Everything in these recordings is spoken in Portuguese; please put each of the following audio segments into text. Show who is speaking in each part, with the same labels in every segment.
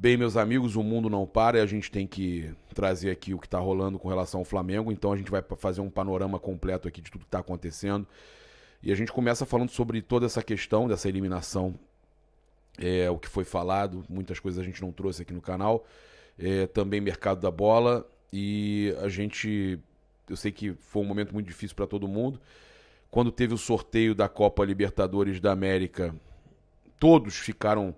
Speaker 1: Bem, meus amigos, o mundo não para e a gente tem que trazer aqui o que está rolando com relação ao Flamengo. Então a gente vai fazer um panorama completo aqui de tudo que está acontecendo. E a gente começa falando sobre toda essa questão dessa eliminação, o que foi falado, muitas coisas a gente não trouxe aqui no canal. Também mercado da bola e eu sei que foi um momento muito difícil para todo mundo. Quando teve o sorteio da Copa Libertadores da América, todos ficaram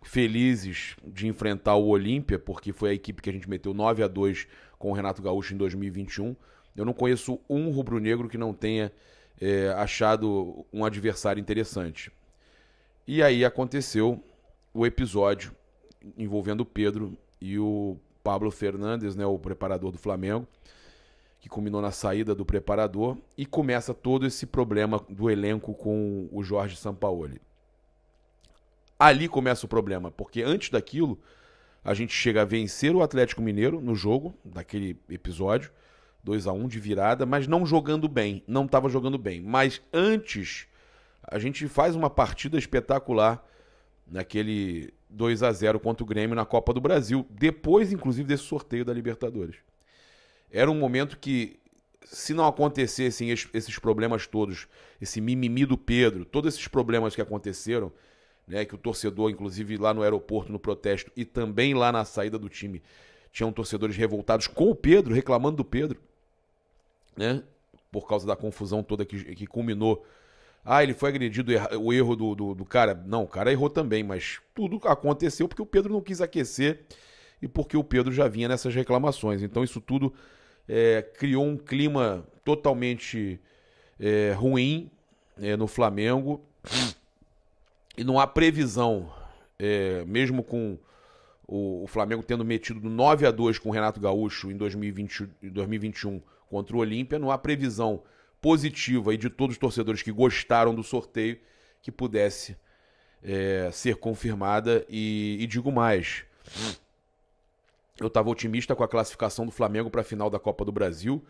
Speaker 1: felizes de enfrentar o Olímpia, porque foi a equipe que a gente meteu 9-2 com o Renato Gaúcho em 2021. Eu não conheço um rubro-negro que não tenha achado um adversário interessante. E aí aconteceu o episódio envolvendo o Pedro e o Pablo Fernandes, né, o preparador do Flamengo, que culminou na saída do preparador, e começa todo esse problema do elenco com o Jorge Sampaoli. Ali começa o problema, porque antes daquilo, a gente chega a vencer o Atlético Mineiro no jogo, daquele episódio, 2-1 de virada, mas não jogando bem, não estava jogando bem. Mas antes, a gente faz uma partida espetacular naquele 2-0 contra o Grêmio na Copa do Brasil, depois, inclusive, desse sorteio da Libertadores. Era um momento que, se não acontecessem esses problemas todos, esse mimimi do Pedro, todos esses problemas que aconteceram, né, que o torcedor, inclusive lá no aeroporto, no protesto, e também lá na saída do time, tinham torcedores revoltados com o Pedro, reclamando do Pedro, né, por causa da confusão toda que culminou. Ele foi agredido, o erro do cara. Não, o cara errou também, mas tudo aconteceu porque o Pedro não quis aquecer e porque o Pedro já vinha nessas reclamações. Então isso tudo criou um clima totalmente ruim no Flamengo. E não há previsão, mesmo com o Flamengo tendo metido 9-2 com o Renato Gaúcho em 2021 contra o Olímpia, não há previsão positiva e de todos os torcedores que gostaram do sorteio que pudesse ser confirmada. E digo mais, eu estava otimista com a classificação do Flamengo para a final da Copa do Brasil,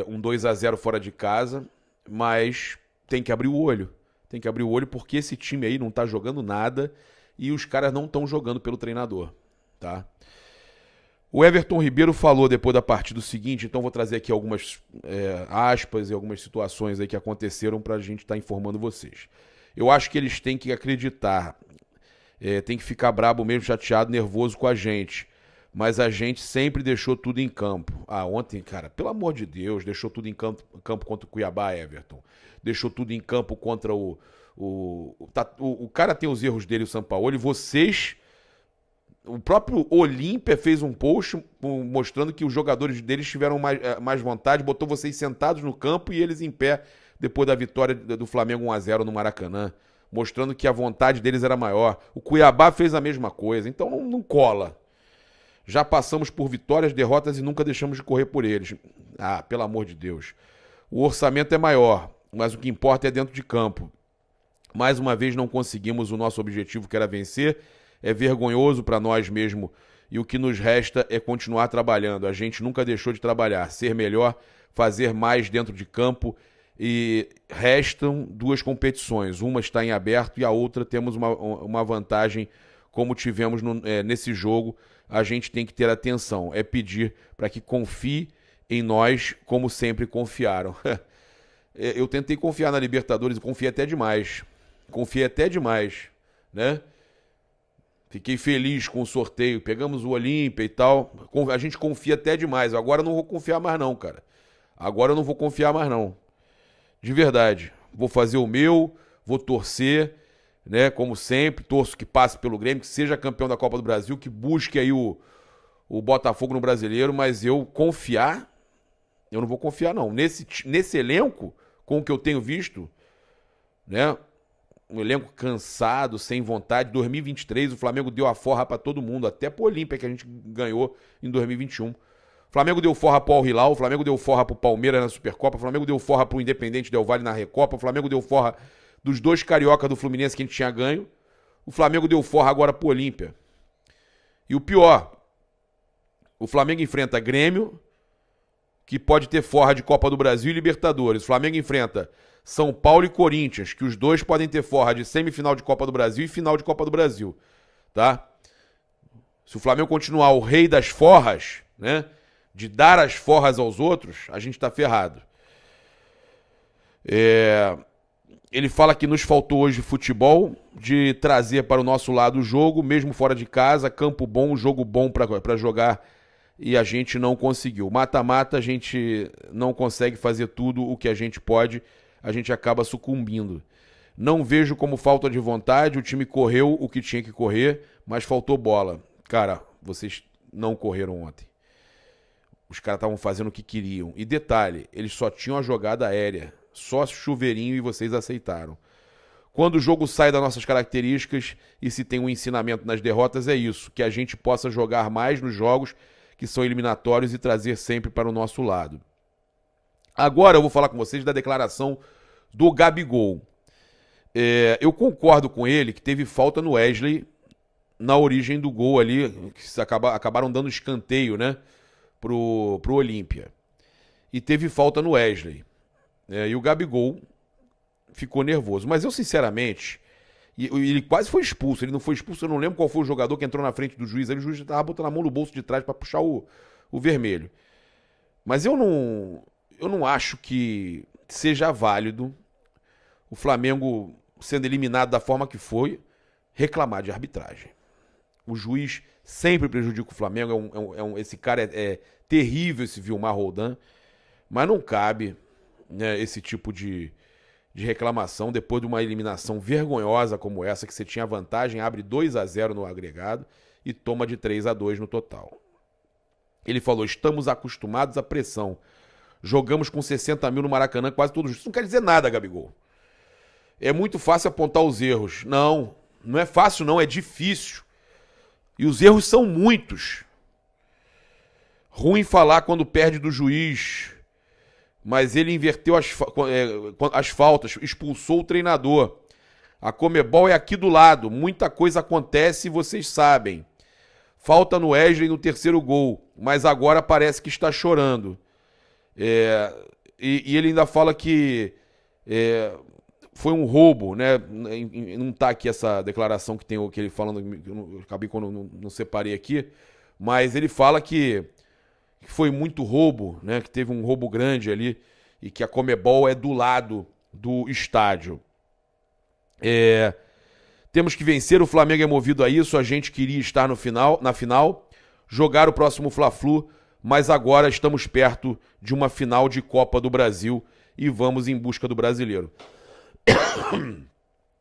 Speaker 1: um 2-0 fora de casa, mas tem que abrir o olho. Tem que abrir o olho porque esse time aí não tá jogando nada e os caras não estão jogando pelo treinador, tá? O Everton Ribeiro falou depois da partida o seguinte, então vou trazer aqui algumas aspas e algumas situações aí que aconteceram pra gente estar informando vocês. Eu acho que eles têm que acreditar, tem que ficar brabo mesmo, chateado, nervoso com a gente, mas a gente sempre deixou tudo em campo. Ontem, cara, pelo amor de Deus, deixou tudo em campo contra o Cuiabá, Everton. Deixou tudo em campo contra o cara tem os erros dele, o Sampaoli. O próprio Olímpia fez um post mostrando que os jogadores deles tiveram mais vontade, botou vocês sentados no campo e eles em pé depois da vitória do Flamengo 1-0 no Maracanã, mostrando que a vontade deles era maior. O Cuiabá fez a mesma coisa, então não cola. Já passamos por vitórias, derrotas e nunca deixamos de correr por eles. Pelo amor de Deus. O orçamento é maior, mas o que importa é dentro de campo. Mais uma vez não conseguimos o nosso objetivo, que era vencer. É vergonhoso para nós mesmo. E o que nos resta é continuar trabalhando. A gente nunca deixou de trabalhar. Ser melhor, fazer mais dentro de campo. E restam 2 competições. Uma está em aberto e a outra temos uma vantagem, como tivemos nesse jogo. A gente tem que ter atenção. É pedir para que confie em nós como sempre confiaram. Eu tentei confiar na Libertadores e confiei até demais. Né? Fiquei feliz com o sorteio. Pegamos o Olímpia e tal. A gente confia até demais. Agora eu não vou confiar mais não, cara. Agora eu não vou confiar mais não. De verdade. Vou fazer o meu, vou torcer, né? Como sempre, torço que passe pelo Grêmio, que seja campeão da Copa do Brasil, que busque aí o Botafogo no Brasileiro, mas eu não vou confiar não. Nesse elenco, com o que eu tenho visto, né? Um elenco cansado, sem vontade. 2023 o Flamengo deu a forra pra todo mundo, até pro Olímpia que a gente ganhou em 2021. O Flamengo deu forra pro Al Hilal, o Flamengo deu forra pro Palmeiras na Supercopa, o Flamengo deu forra pro Independente Del Valle na Recopa, o Flamengo deu forra dos 2 carioca do Fluminense que a gente tinha ganho. O Flamengo deu forra agora pro Olímpia. E o pior, o Flamengo enfrenta Grêmio, que pode ter forra de Copa do Brasil e Libertadores. O Flamengo enfrenta São Paulo e Corinthians, que os dois podem ter forra de semifinal de Copa do Brasil e final de Copa do Brasil, tá? Se o Flamengo continuar o rei das forras, né? De dar as forras aos outros, a gente tá ferrado. Ele fala que nos faltou hoje futebol, de trazer para o nosso lado o jogo, mesmo fora de casa, campo bom, jogo bom para jogar, e a gente não conseguiu. Mata-mata, a gente não consegue fazer tudo o que a gente pode, a gente acaba sucumbindo. Não vejo como falta de vontade, o time correu o que tinha que correr, mas faltou bola. Cara, vocês não correram ontem. Os caras estavam fazendo o que queriam. E detalhe, eles só tinham a jogada aérea. Só chuveirinho e vocês aceitaram. Quando o jogo sai das nossas características e se tem um ensinamento nas derrotas, é isso. Que a gente possa jogar mais nos jogos que são eliminatórios e trazer sempre para o nosso lado. Agora eu vou falar com vocês da declaração do Gabigol. Eu concordo com ele que teve falta no Wesley na origem do gol ali, que acabaram dando escanteio, né, pro Olímpia. E teve falta no Wesley. E o Gabigol ficou nervoso. Mas eu, sinceramente, ele quase foi expulso. Ele não foi expulso, eu não lembro qual foi o jogador que entrou na frente do juiz. Aí o juiz estava botando a mão no bolso de trás para puxar o vermelho. Mas eu não acho que seja válido o Flamengo, sendo eliminado da forma que foi, reclamar de arbitragem. O juiz sempre prejudica o Flamengo. Esse cara é terrível, esse Vilmar Roldan. Mas não cabe, né, esse tipo de reclamação depois de uma eliminação vergonhosa como essa, que você tinha vantagem, abre 2-0 no agregado e toma de 3-2 no total. Ele falou: estamos acostumados à pressão. Jogamos com 60 mil no Maracanã quase todos. Isso não quer dizer nada, Gabigol. É muito fácil apontar os erros. Não é fácil não, é difícil. E os erros são muitos. Ruim falar quando perde do juiz, mas ele inverteu as faltas, expulsou o treinador. A Comebol é aqui do lado, muita coisa acontece e vocês sabem. Falta no Wesley no terceiro gol, mas agora parece que está chorando. E ele ainda fala que foi um roubo, né? Não está aqui essa declaração que tem que ele falando, eu acabei quando não separei aqui, mas ele fala que foi muito roubo, né? Que teve um roubo grande ali e que a Comebol é do lado do estádio. Temos que vencer, o Flamengo é movido a isso, a gente queria estar na final, jogar o próximo Fla-Flu, mas agora estamos perto de uma final de Copa do Brasil e vamos em busca do brasileiro.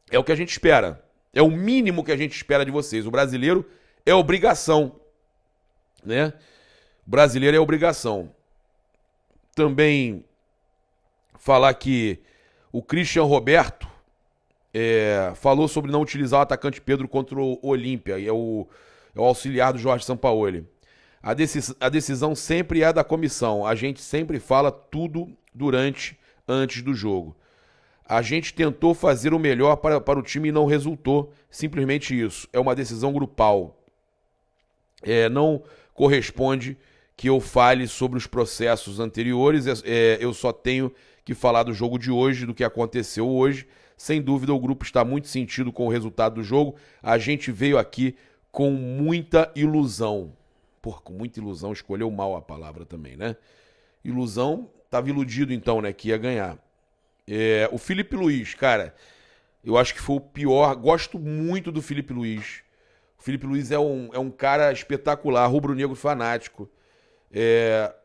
Speaker 1: É o que a gente espera, é o mínimo que a gente espera de vocês. O brasileiro é obrigação, né? O brasileiro é obrigação. Também falar que o Christian Roberto falou sobre não utilizar o atacante Pedro contra o Olímpia, e é o auxiliar do Jorge Sampaoli. A decisão sempre é da comissão, a gente sempre fala tudo antes do jogo. A gente tentou fazer o melhor para o time e não resultou, simplesmente isso. É uma decisão grupal. Não corresponde que eu fale sobre os processos anteriores, eu só tenho que falar do jogo de hoje, do que aconteceu hoje. Sem dúvida, o grupo está muito sentido com o resultado do jogo. A gente veio aqui com muita ilusão. Com muita ilusão, escolheu mal a palavra também, né? Ilusão, estava iludido então, né, que ia ganhar. O Felipe Luiz, cara, eu acho que foi o pior. Gosto muito do Felipe Luiz. O Felipe Luiz é um cara espetacular, rubro-negro fanático.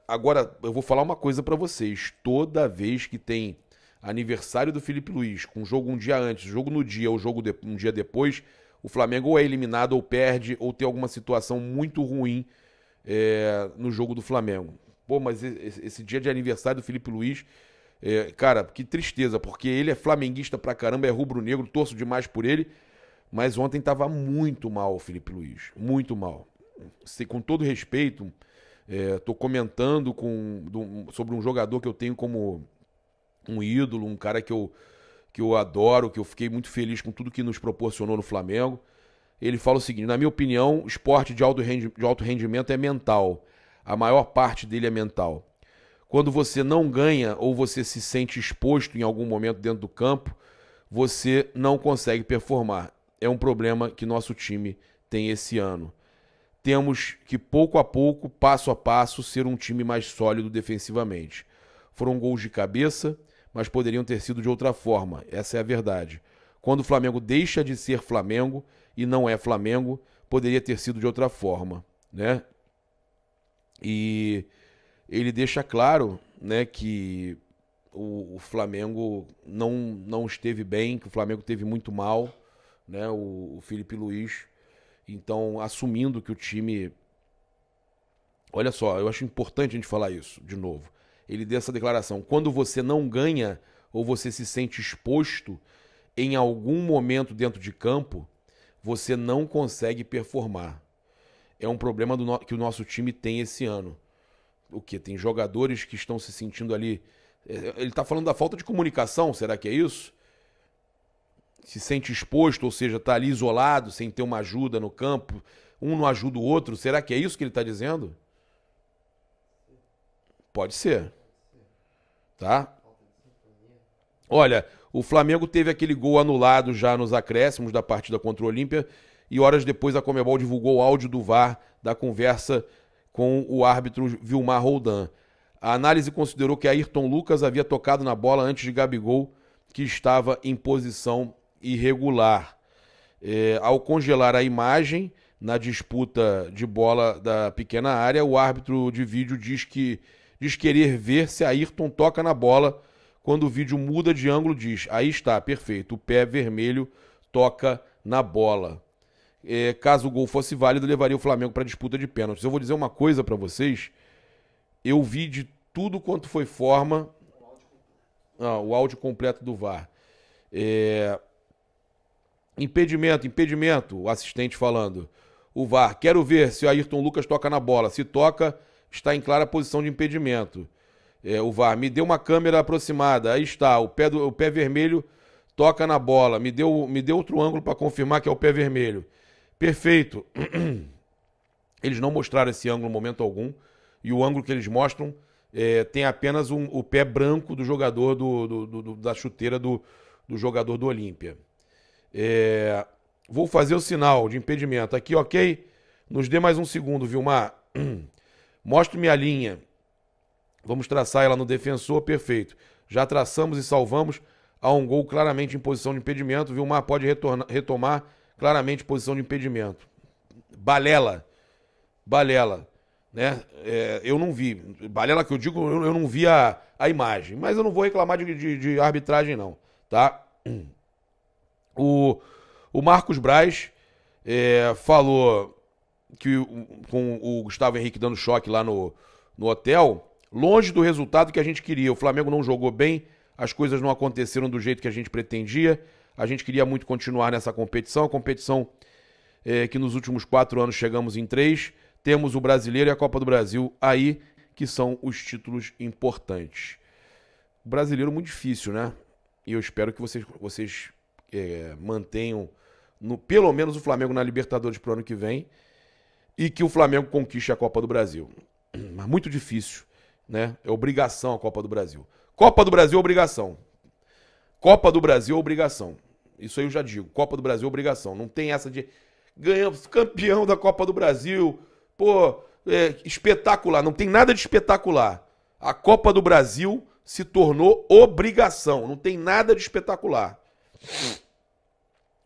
Speaker 1: Agora, eu vou falar uma coisa pra vocês. Toda vez que tem aniversário do Felipe Luiz, com jogo um dia antes, jogo no dia ou jogo um dia depois, o Flamengo ou é eliminado ou perde, ou tem alguma situação muito ruim no jogo do Flamengo. Pô, mas esse dia de aniversário do Felipe Luiz, cara, que tristeza, porque ele é flamenguista pra caramba, é rubro-negro, torço demais por ele, mas ontem tava muito mal o Felipe Luiz, muito mal. Com todo respeito, tô comentando sobre um jogador que eu tenho como um ídolo, um cara que eu adoro, que eu fiquei muito feliz com tudo que nos proporcionou no Flamengo. Ele fala o seguinte: na minha opinião, o esporte de alto rendimento é mental. A maior parte dele é mental. Quando você não ganha ou você se sente exposto em algum momento dentro do campo, você não consegue performar. É um problema que nosso time tem esse ano. temos que, pouco a pouco, passo a passo, ser um time mais sólido defensivamente. Foram gols de cabeça, mas poderiam ter sido de outra forma. Essa é a verdade. Quando o Flamengo deixa de ser Flamengo e não é Flamengo, poderia ter sido de outra forma, né? E ele deixa claro, né, que o Flamengo não esteve bem, que o Flamengo teve muito mal, né, o Felipe Luiz. Então, assumindo que o time... Olha só, eu acho importante a gente falar isso de novo. Ele deu essa declaração. Quando você não ganha ou você se sente exposto em algum momento dentro de campo, você não consegue performar. É um problema que o nosso time tem esse ano. O que? Tem jogadores que estão se sentindo ali... Ele está falando da falta de comunicação, será que é isso? Se sente exposto, ou seja, está ali isolado, sem ter uma ajuda no campo, um não ajuda o outro, será que é isso que ele está dizendo? Pode ser, tá? Olha, o Flamengo teve aquele gol anulado já nos acréscimos da partida contra o Olímpia e horas depois a Conmebol divulgou o áudio do VAR da conversa com o árbitro Vilmar Roldan. A análise considerou que Ayrton Lucas havia tocado na bola antes de Gabigol, que estava em posição irregular. Ao congelar a imagem na disputa de bola da pequena área, o árbitro de vídeo diz querer ver se Ayrton toca na bola. Quando o vídeo muda de ângulo, diz: aí está, perfeito, o pé vermelho toca na bola. Caso o gol fosse válido, levaria o Flamengo para a disputa de pênaltis. Eu vou dizer uma coisa para vocês. Eu vi de tudo quanto foi forma... o áudio completo do VAR. Impedimento, o assistente falando. O VAR, quero ver se o Ayrton Lucas toca na bola. Se toca, está em clara posição de impedimento. O VAR, me deu uma câmera aproximada. Aí está, o pé vermelho toca na bola. Me deu outro ângulo para confirmar que é o pé vermelho. Perfeito. Eles não mostraram esse ângulo em momento algum. E o ângulo que eles mostram tem apenas o pé branco do jogador da chuteira do jogador do Olímpia. Vou fazer o sinal de impedimento. Aqui, ok? Nos dê mais um segundo, Vilmar. Mostre-me a linha. Vamos traçar ela no defensor, perfeito. Já traçamos e salvamos. Há um gol claramente em posição de impedimento. Vilmar pode retomar claramente posição de impedimento. Balela. Né? Eu não vi. Balela que eu digo, eu não vi a imagem. Mas eu não vou reclamar de arbitragem, não. Tá? O Marcos Braz falou que com o Gustavo Henrique dando choque lá no hotel, longe do resultado que a gente queria. O Flamengo não jogou bem, as coisas não aconteceram do jeito que a gente pretendia. A gente queria muito continuar nessa competição. A competição que nos últimos 4 anos chegamos em 3. Temos o Brasileiro e a Copa do Brasil aí, que são os títulos importantes. O Brasileiro muito difícil, né? E eu espero que vocês mantenham pelo menos o Flamengo na Libertadores pro ano que vem e que o Flamengo conquiste a Copa do Brasil. Mas muito difícil, né? É obrigação a Copa do Brasil. Copa do Brasil é obrigação. Copa do Brasil é obrigação. Isso aí eu já digo. Copa do Brasil é obrigação. Não tem essa de ganhamos campeão da Copa do Brasil. Pô, espetacular. Não tem nada de espetacular. A Copa do Brasil se tornou obrigação. Não tem nada de espetacular.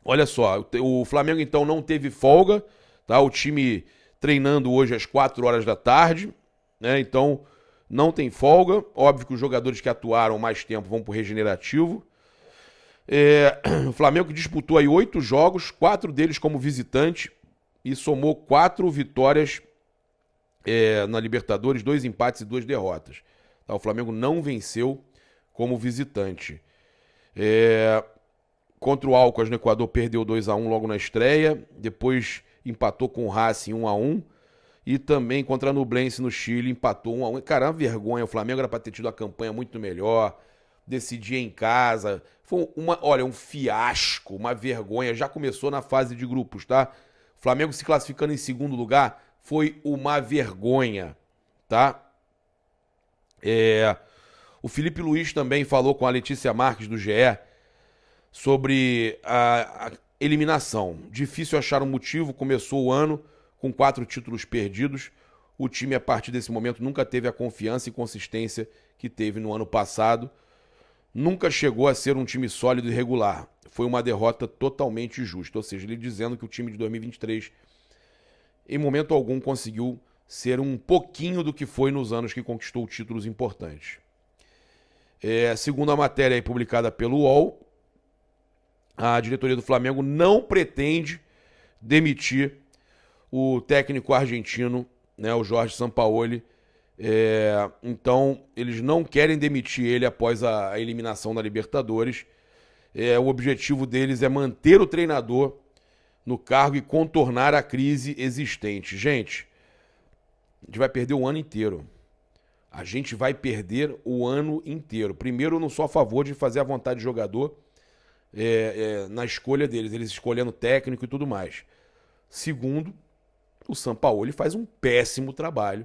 Speaker 1: Olha só, o Flamengo então não teve folga, tá? O time treinando hoje às 4 horas da tarde, né? Então não tem folga. Óbvio que os jogadores que atuaram mais tempo vão pro regenerativo. O Flamengo disputou aí 8 jogos, 4 deles como visitante e somou 4 vitórias na Libertadores, 2 empates e 2 derrotas. Tá? O Flamengo não venceu como visitante. Contra o Alcas no Equador perdeu 2-1 logo na estreia, depois empatou com o Racing 1-1 e também contra a Nublense no Chile empatou 1-1. Cara, uma vergonha, o Flamengo era para ter tido a campanha muito melhor, decidia em casa, foi um fiasco, uma vergonha, já começou na fase de grupos, tá? O Flamengo se classificando em segundo lugar foi uma vergonha, tá? O Felipe Luiz também falou com a Letícia Marques do GE sobre a eliminação. Difícil achar um motivo, começou o ano com 4 títulos perdidos. O time, a partir desse momento, nunca teve a confiança e consistência que teve no ano passado. Nunca chegou a ser um time sólido e regular. Foi uma derrota totalmente justa. Ou seja, ele dizendo que o time de 2023, em momento algum, conseguiu ser um pouquinho do que foi nos anos que conquistou títulos importantes. Segundo a matéria aí publicada pelo UOL, a diretoria do Flamengo não pretende demitir o técnico argentino, né, o Jorge Sampaoli. Então, eles não querem demitir ele após a eliminação da Libertadores. O objetivo deles é manter o treinador no cargo e contornar a crise existente. Gente, a gente vai perder o ano inteiro. A gente vai perder o ano inteiro. Primeiro, eu não sou a favor de fazer a vontade do jogador na escolha deles, eles escolhendo técnico e tudo mais. Segundo, o Sampaoli faz um péssimo trabalho.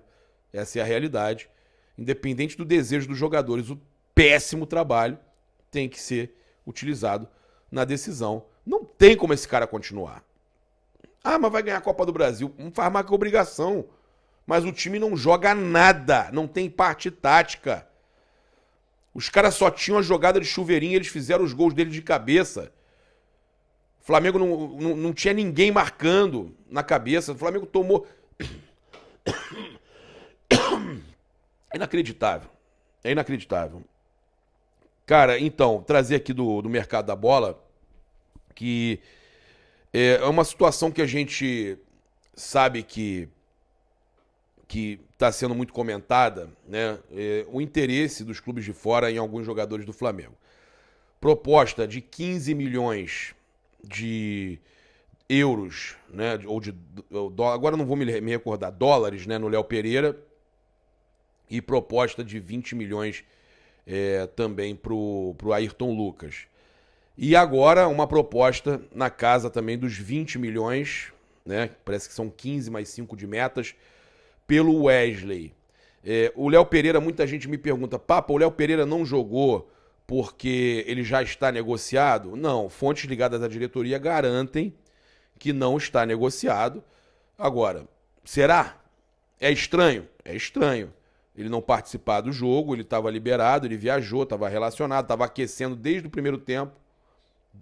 Speaker 1: Essa é a realidade. Independente do desejo dos jogadores, o péssimo trabalho tem que ser utilizado na decisão. Não tem como esse cara continuar. Ah, mas vai ganhar a Copa do Brasil. Não faz mais que obrigação. Mas o time não joga nada. Não tem parte tática. Os caras só tinham a jogada de chuveirinho e eles fizeram os gols deles de cabeça. O Flamengo não tinha ninguém marcando na cabeça. O Flamengo tomou... É inacreditável. É inacreditável. Cara, então, trazer aqui do mercado da bola, que é uma situação que a gente sabe que está sendo muito comentada, né? O interesse dos clubes de fora em alguns jogadores do Flamengo. Proposta de 15 milhões de euros, né? Agora não vou me recordar, dólares, né? No Léo Pereira. E proposta de 20 milhões também pro Ayrton Lucas. E agora uma proposta na casa também dos 20 milhões, né? Parece que são 15 mais 5 de metas, pelo Wesley. O Léo Pereira, muita gente me pergunta, Papa, o Léo Pereira não jogou porque ele já está negociado? Não, fontes ligadas à diretoria garantem que não está negociado. Agora, será? É estranho? É estranho. Ele não participar do jogo, ele estava liberado, ele viajou, estava relacionado, estava aquecendo desde o primeiro tempo.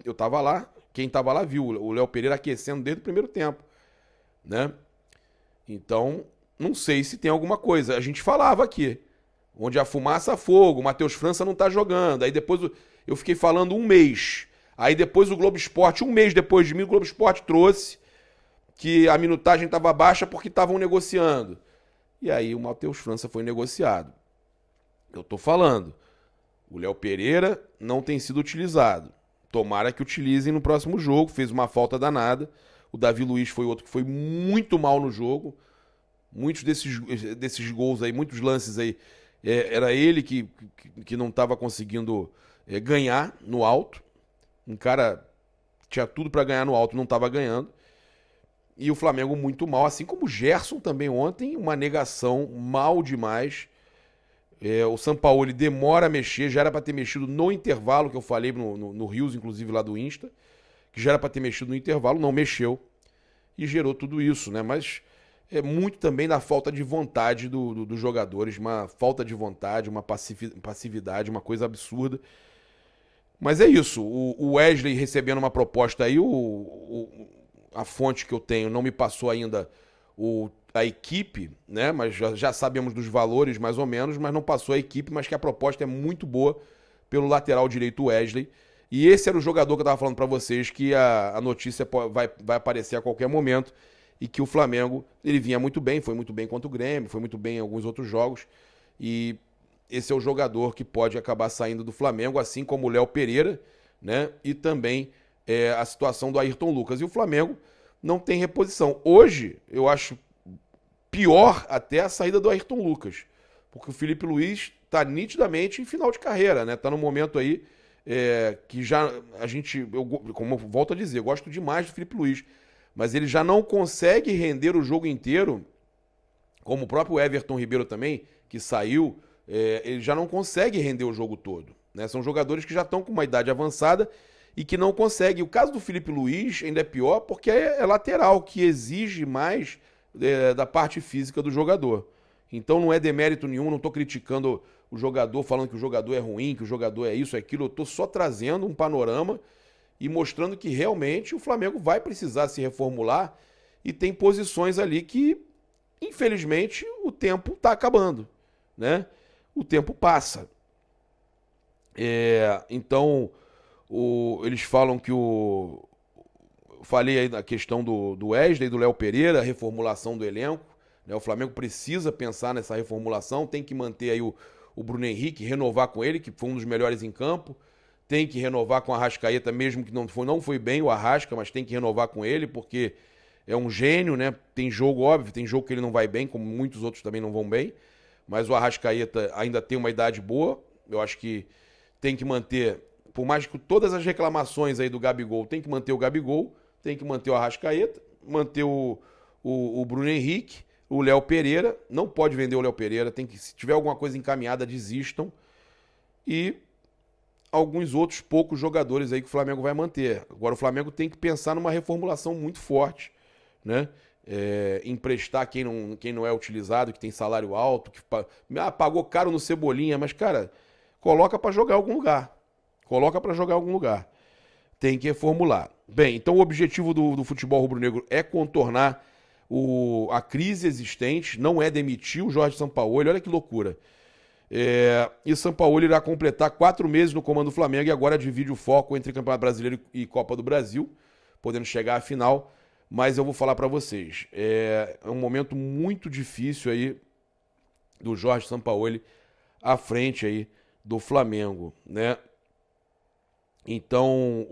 Speaker 1: Eu estava lá, quem estava lá viu o Léo Pereira aquecendo desde o primeiro tempo, né? Então, não sei se tem alguma coisa. A gente falava aqui, onde a fumaça, fogo, o Matheus França não tá jogando. Aí depois eu fiquei falando um mês. Aí depois o Globo Esporte, um mês depois de mim, o Globo Esporte trouxe que a minutagem estava baixa porque estavam negociando. E aí o Matheus França foi negociado. Eu tô falando, o Léo Pereira não tem sido utilizado. Tomara que utilizem no próximo jogo, fez uma falta danada. O Davi Luiz foi outro que foi muito mal no jogo. Muitos desses gols aí, muitos lances aí, era ele que não estava conseguindo ganhar no alto. Um cara tinha tudo para ganhar no alto, não estava ganhando. E o Flamengo muito mal, assim como o Gerson também ontem, uma negação, mal demais. O Sampaoli demora a mexer, já era para ter mexido no intervalo, que eu falei no Rios, inclusive lá do Insta, que já era para ter mexido no intervalo, não mexeu. E gerou tudo isso, né? Mas é muito também da falta de vontade dos jogadores, uma falta de vontade, uma passividade, uma coisa absurda. Mas é isso, o Wesley recebendo uma proposta aí, a fonte que eu tenho não me passou ainda a equipe, né? Mas já sabemos dos valores mais ou menos, mas não passou a equipe, mas que a proposta é muito boa pelo lateral direito Wesley. E esse era o jogador que eu estava falando para vocês, que a notícia vai aparecer a qualquer momento, e que o Flamengo, ele vinha muito bem, foi muito bem contra o Grêmio, foi muito bem em alguns outros jogos, e esse é o jogador que pode acabar saindo do Flamengo, assim como o Léo Pereira, né? E também a situação do Ayrton Lucas. E o Flamengo não tem reposição. Hoje, eu acho pior até a saída do Ayrton Lucas, porque o Felipe Luiz está nitidamente em final de carreira, né? Tá no momento aí que já como eu volto a dizer, eu gosto demais do Felipe Luiz, mas ele já não consegue render o jogo inteiro, como o próprio Everton Ribeiro também, que saiu, ele já não consegue render o jogo todo, né? São jogadores que já estão com uma idade avançada e que não conseguem. O caso do Felipe Luiz ainda é pior porque é lateral, que exige mais da parte física do jogador. Então não é demérito nenhum, não estou criticando o jogador, falando que o jogador é ruim, que o jogador é isso, é aquilo. Eu estou só trazendo um panorama e mostrando que realmente o Flamengo vai precisar se reformular e tem posições ali que, infelizmente, o tempo está acabando, né? O tempo passa. Então, eles falam que o... Falei aí na questão do Wesley, do Léo Pereira, a reformulação do elenco, né? O Flamengo precisa pensar nessa reformulação, tem que manter aí o Bruno Henrique, renovar com ele, que foi um dos melhores em campo, tem que renovar com o Arrascaeta, mesmo que não foi bem o Arrasca, mas tem que renovar com ele, porque é um gênio, né? Tem jogo, óbvio, tem jogo que ele não vai bem, como muitos outros também não vão bem, mas o Arrascaeta ainda tem uma idade boa, eu acho que tem que manter, por mais que todas as reclamações aí do Gabigol, tem que manter o Gabigol, tem que manter o Arrascaeta, manter o Bruno Henrique, o Léo Pereira, não pode vender o Léo Pereira, tem que, se tiver alguma coisa encaminhada, desistam, e alguns outros poucos jogadores aí que o Flamengo vai manter. Agora o Flamengo tem que pensar numa reformulação muito forte, né? Emprestar quem não é utilizado, que tem salário alto, que pagou caro no Cebolinha, mas, cara, coloca para jogar em algum lugar. Coloca para jogar em algum lugar. Tem que reformular. Bem, então o objetivo do futebol rubro-negro é contornar a crise existente, não é demitir o Jorge Sampaoli, olha que loucura. E Sampaoli irá completar 4 meses no comando do Flamengo e agora divide o foco entre Campeonato Brasileiro e Copa do Brasil, podendo chegar à final, mas eu vou falar para vocês, é um momento muito difícil aí do Jorge Sampaoli à frente aí do Flamengo, né? Então,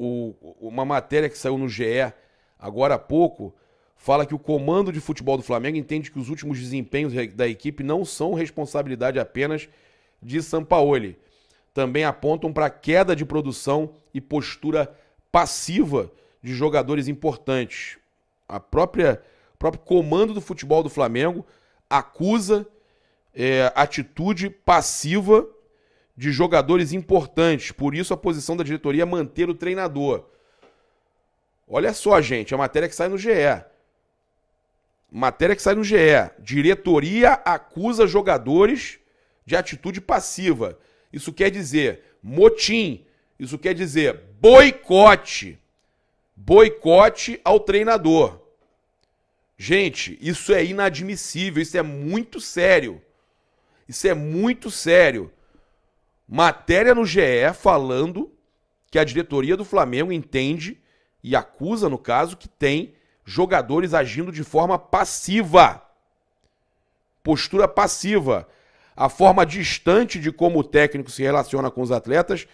Speaker 1: uma matéria que saiu no GE agora há pouco fala que o comando de futebol do Flamengo entende que os últimos desempenhos da equipe não são responsabilidade apenas de Sampaoli. Também apontam para a queda de produção e postura passiva de jogadores importantes. O próprio comando do futebol do Flamengo acusa atitude passiva de jogadores importantes. Por isso a posição da diretoria é manter o treinador. Olha só, gente, a matéria que sai no GE. Matéria que sai no GE. Diretoria acusa jogadores de atitude passiva. Isso quer dizer motim. Isso quer dizer boicote. Boicote ao treinador. Gente, isso é inadmissível. Isso é muito sério. Isso é muito sério. Matéria no GE falando que a diretoria do Flamengo entende e acusa, no caso, que tem jogadores agindo de forma passiva. Postura passiva. A forma distante de como o técnico se relaciona com os atletas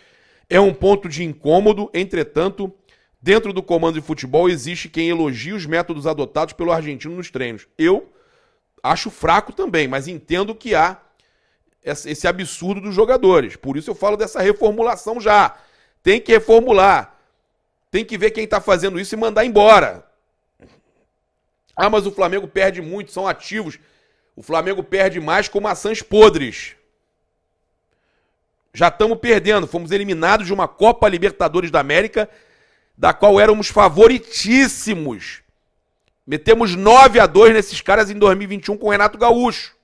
Speaker 1: é um ponto de incômodo. Entretanto, dentro do comando de futebol existe quem elogie os métodos adotados pelo argentino nos treinos. Eu acho fraco também, mas entendo que há esse absurdo dos jogadores. Por isso eu falo dessa reformulação já. Tem que reformular. Tem que ver quem está fazendo isso e mandar embora. Ah, mas o Flamengo perde muito, são ativos. O Flamengo perde mais com maçãs podres. Já estamos perdendo. Fomos eliminados de uma Copa Libertadores da América, da qual éramos favoritíssimos. Metemos 9-2 nesses caras em 2021 com o Renato Gaúcho.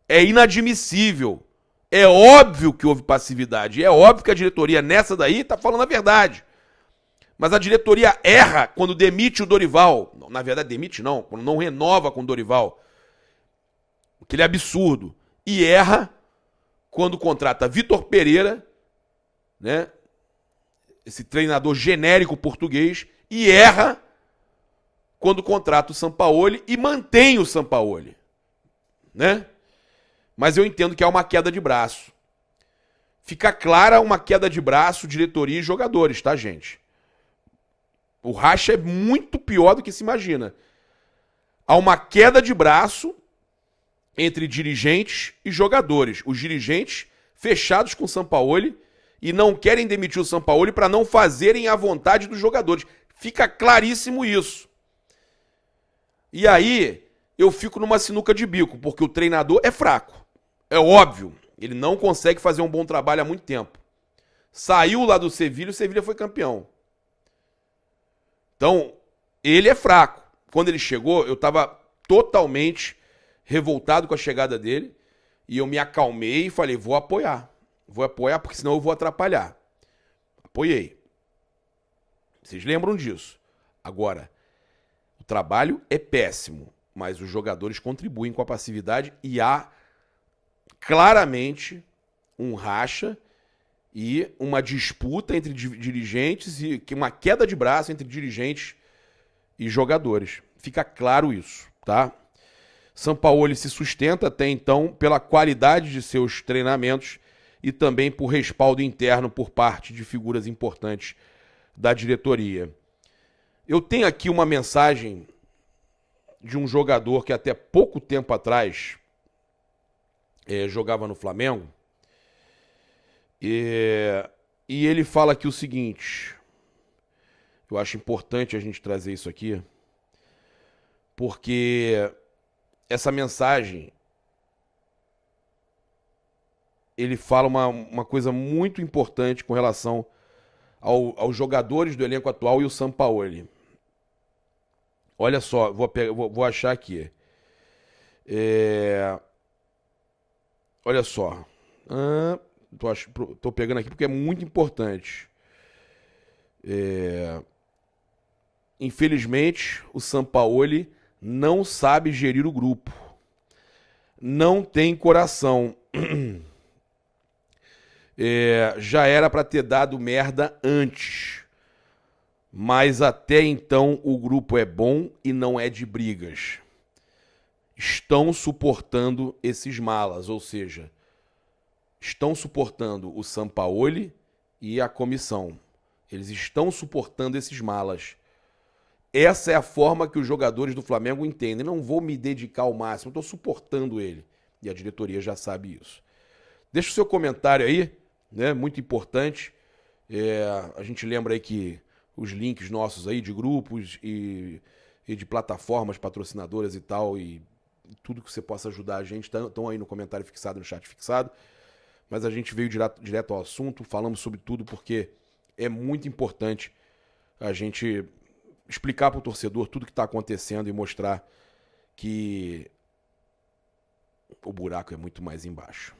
Speaker 1: É inadmissível. É óbvio que houve passividade. É óbvio que a diretoria nessa daí está falando a verdade. Mas a diretoria erra quando demite o Dorival. Na verdade, demite não. Quando não renova com o Dorival. Aquele absurdo. E erra quando contrata Vitor Pereira, né? Esse treinador genérico português. E erra quando contrata o Sampaoli e mantém o Sampaoli. Né? Mas eu entendo que há uma queda de braço. Fica clara uma queda de braço, diretoria e jogadores, tá, gente? O racha é muito pior do que se imagina. Há uma queda de braço entre dirigentes e jogadores. Os dirigentes fechados com o Sampaoli e não querem demitir o Sampaoli para não fazerem a vontade dos jogadores. Fica claríssimo isso. E aí eu fico numa sinuca de bico, porque o treinador é fraco. É óbvio, ele não consegue fazer um bom trabalho há muito tempo. Saiu lá do Sevilha, o Sevilha foi campeão. Então, ele é fraco. quando ele chegou, eu estava totalmente revoltado com a chegada dele. E eu me acalmei e falei, vou apoiar. Vou apoiar porque senão eu vou atrapalhar. Apoiei. Vocês lembram disso. Agora, o trabalho é péssimo, mas os jogadores contribuem com a passividade e há claramente um racha e uma disputa entre dirigentes e uma queda de braço entre dirigentes e jogadores. Fica claro isso, tá? Sampaoli se sustenta até então pela qualidade de seus treinamentos e também por respaldo interno por parte de figuras importantes da diretoria. Eu tenho aqui uma mensagem de um jogador que até pouco tempo atrás jogava no Flamengo. E ele fala aqui o seguinte, eu acho importante a gente trazer isso aqui, porque essa mensagem, ele fala uma coisa muito importante com relação aos jogadores do elenco atual e o Sampaoli. Olha só, vou achar aqui. Olha só. Tô pegando aqui porque é muito importante. Infelizmente, o Sampaoli não sabe gerir o grupo. Não tem coração. Já era para ter dado merda antes. Mas até então o grupo é bom e não é de brigas. Estão suportando esses malas, ou seja, estão suportando o Sampaoli e a comissão. Eles estão suportando esses malas. Essa é a forma que os jogadores do Flamengo entendem. Não vou me dedicar ao máximo, estou suportando ele. E a diretoria já sabe isso. Deixa o seu comentário aí, né? Muito importante. A gente lembra aí que os links nossos aí de grupos e de plataformas patrocinadoras e tal, e tudo que você possa ajudar a gente, estão aí no comentário fixado, no chat fixado. Mas a gente veio direto ao assunto, falamos sobre tudo, porque é muito importante a gente explicar para o torcedor tudo que está acontecendo e mostrar que o buraco é muito mais embaixo.